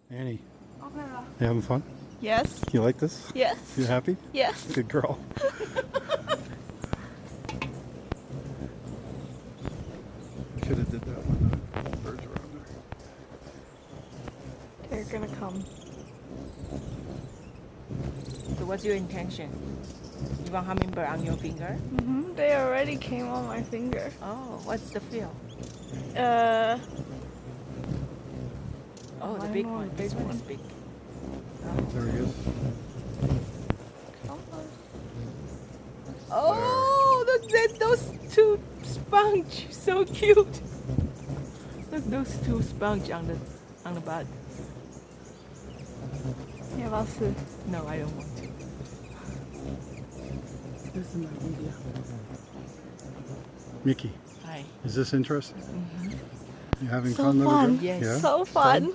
Annie, Okay. you having fun? Yes. You like this? Yes. You happy? Yes. Good girl. Should have did that when the birds were on there. They're gonna come. So what's your intention? You want hummingbird on your finger? They already came on my finger. Oh, what's the feel? Oh, the I big know one. the This big one is one. big. There he is. Come on. Oh, look at those two sponge. So cute. Look, those two sponge on the butt. 你要不要吃？ No, I don't want to. This is my video. Mickey, Hi. is this interesting? You having So fun, little fun. girl? Yes. Yeah? So fun.